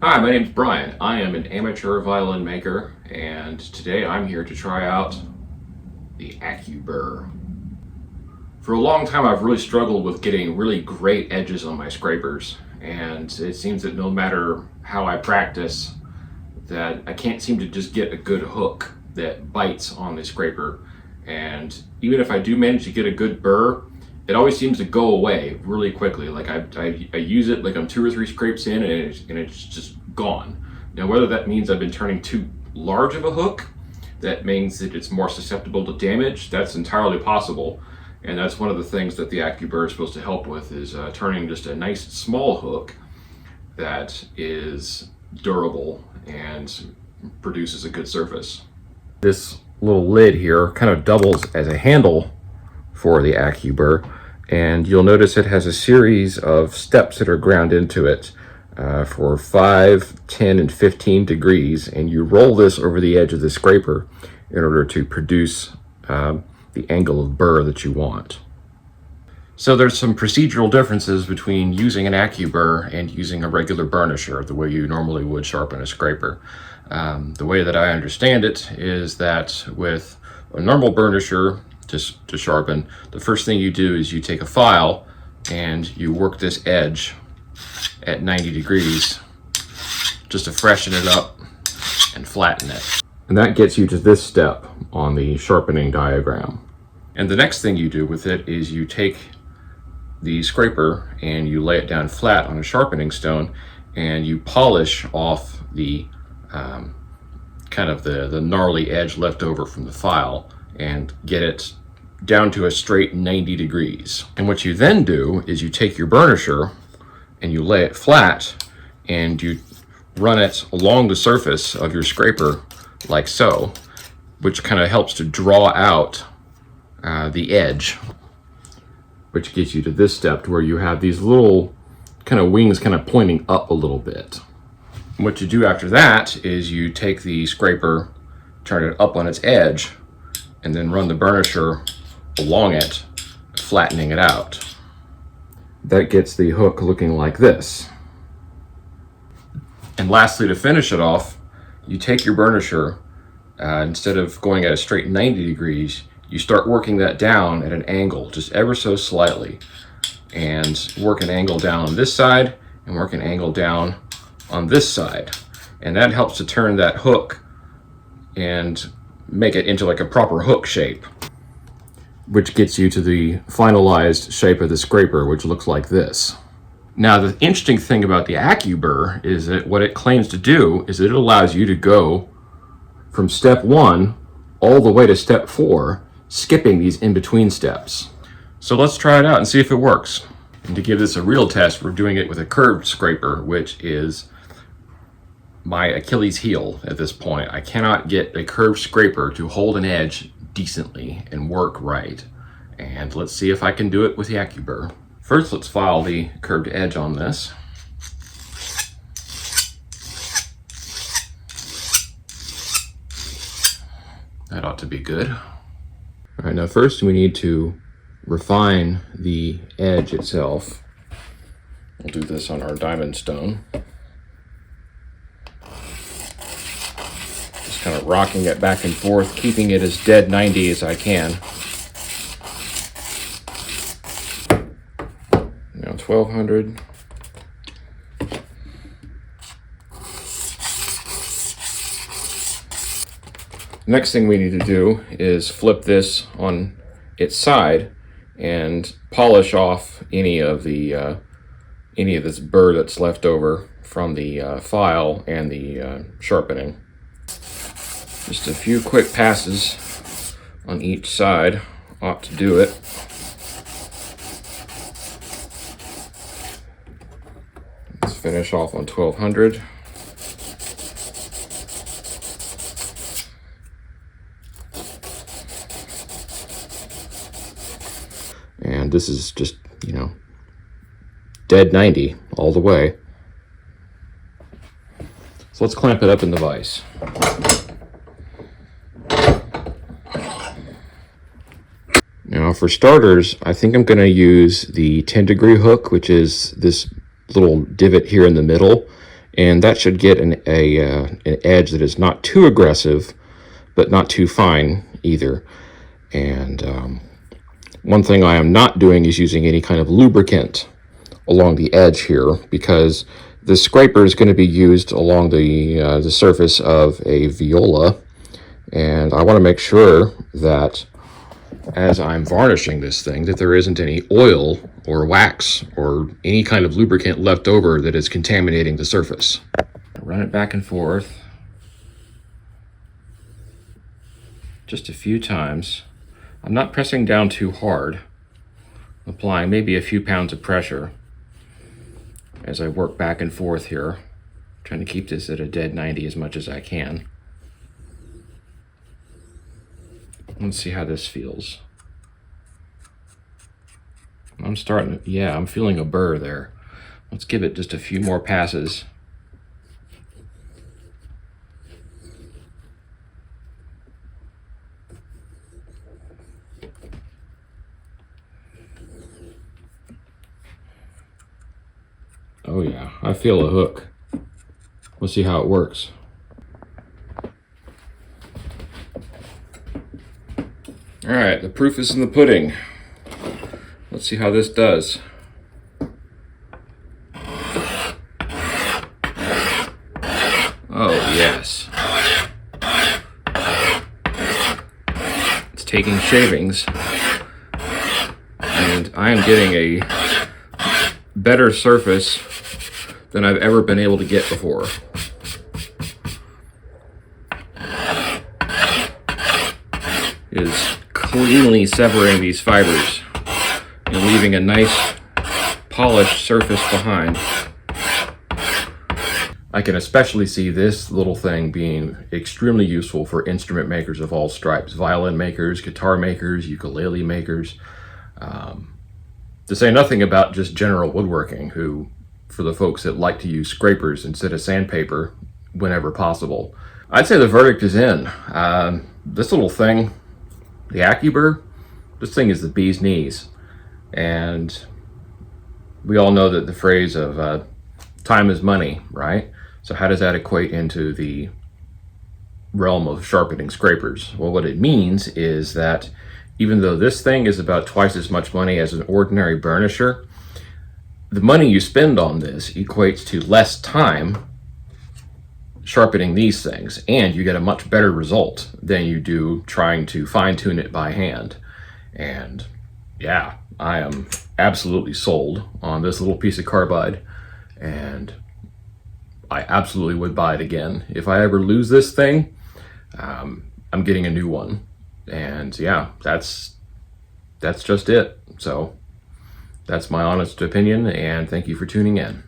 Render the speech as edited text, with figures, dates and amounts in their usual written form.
Hi, my name's Brian. I am an amateur violin maker, and today I'm here to try out the Accu-Burr. For a long time I've really struggled with getting really great edges on my scrapers, and it seems that no matter how I practice, that I can't seem to just get a good hook that bites on the scraper. And even if I do manage to get a good burr, it always seems to go away really quickly. Like I use it like I'm 2 or 3 scrapes in and it's just gone. Now whether that means I've been turning too large of a hook, that means that it's more susceptible to damage, that's entirely possible. And that's one of the things that the Acubur is supposed to help with, is turning just a nice small hook that is durable and produces a good surface. This little lid here kind of doubles as a handle for the Acubur, and you'll notice it has a series of steps that are ground into it for 5, 10, and 15 degrees, and you roll this over the edge of the scraper in order to produce the angle of burr that you want. So there's some procedural differences between using an Acubur and using a regular burnisher, the way you normally would sharpen a scraper. The way that I understand it is that with a normal burnisher, to sharpen, the first thing you do is you take a file and you work this edge at 90 degrees just to freshen it up and flatten it. And that gets you to this step on the sharpening diagram. And the next thing you do with it is you take the scraper and you lay it down flat on a sharpening stone and you polish off the kind of the gnarly edge left over from the file and get it down to a straight 90 degrees. And what you then do is you take your burnisher and you lay it flat and you run it along the surface of your scraper like so, which kind of helps to draw out the edge, which gets you to this step where you have these little kind of wings kind of pointing up a little bit. And what you do after that is you take the scraper, turn it up on its edge, and then run the burnisher along it, flattening it out. That gets the hook looking like this. And lastly, to finish it off, you take your burnisher, instead of going at a straight 90 degrees, you start working that down at an angle, just ever so slightly, and work an angle down on this side and work an angle down on this side. And that helps to turn that hook and make it into like a proper hook shape, which gets you to the finalized shape of the scraper, which looks like this. Now, the interesting thing about the Acubur is that what it claims to do is that it allows you to go from step 1 all the way to step 4, skipping these in-between steps. So let's try it out and see if it works. And to give this a real test, we're doing it with a curved scraper, which is my Achilles heel at this point. I cannot get a curved scraper to hold an edge decently and work right. And let's see if I can do it with the Acubur. First, let's file the curved edge on this. That ought to be good. All right, now first we need to refine the edge itself. We'll do this on our diamond stone. Just kind of rocking it back and forth, keeping it as dead 90 as I can. Now 1200. Next thing we need to do is flip this on its side and polish off any of this burr that's left over from the file and the sharpening. Just a few quick passes on each side ought to do it. Let's finish off on 1200. And this is just, dead 90 all the way. So let's clamp it up in the vise. Now for starters, I think I'm going to use the 10-degree hook, which is this little divot here in the middle, and that should get an edge that is not too aggressive, but not too fine either. And one thing I am not doing is using any kind of lubricant along the edge here, because the scraper is going to be used along the surface of a viola, and I want to make sure that as I'm varnishing this thing that there isn't any oil or wax or any kind of lubricant left over that is contaminating the surface. Run it back and forth just a few times. I'm not pressing down too hard, applying maybe a few pounds of pressure as I work back and forth here, trying to keep this at a dead 90 as much as I can. Let's see how this feels. I'm starting to, yeah, I'm feeling a burr there. Let's give it just a few more passes. Oh yeah, I feel a hook. Let's see how it works. All right, the proof is in the pudding. Let's see how this does. Oh yes. It's taking shavings, and I am getting a better surface than I've ever been able to get before. It is cleanly severing these fibers and leaving a nice polished surface behind. I can especially see this little thing being extremely useful for instrument makers of all stripes, violin makers, guitar makers, ukulele makers, to say nothing about just general woodworking, who, for the folks that like to use scrapers instead of sandpaper whenever possible. I'd say the verdict is in. This little thing, the Accu-Burr, this thing is the bee's knees. And we all know that the phrase of time is money, right? So how does that equate into the realm of sharpening scrapers? Well, what it means is that even though this thing is about twice as much money as an ordinary burnisher, the money you spend on this equates to less time sharpening these things, and you get a much better result than you do trying to fine-tune it by hand. And yeah, I am absolutely sold on this little piece of carbide, and I absolutely would buy it again. If I ever lose this thing, I'm getting a new one. And yeah, that's just it. So that's my honest opinion, and thank you for tuning in.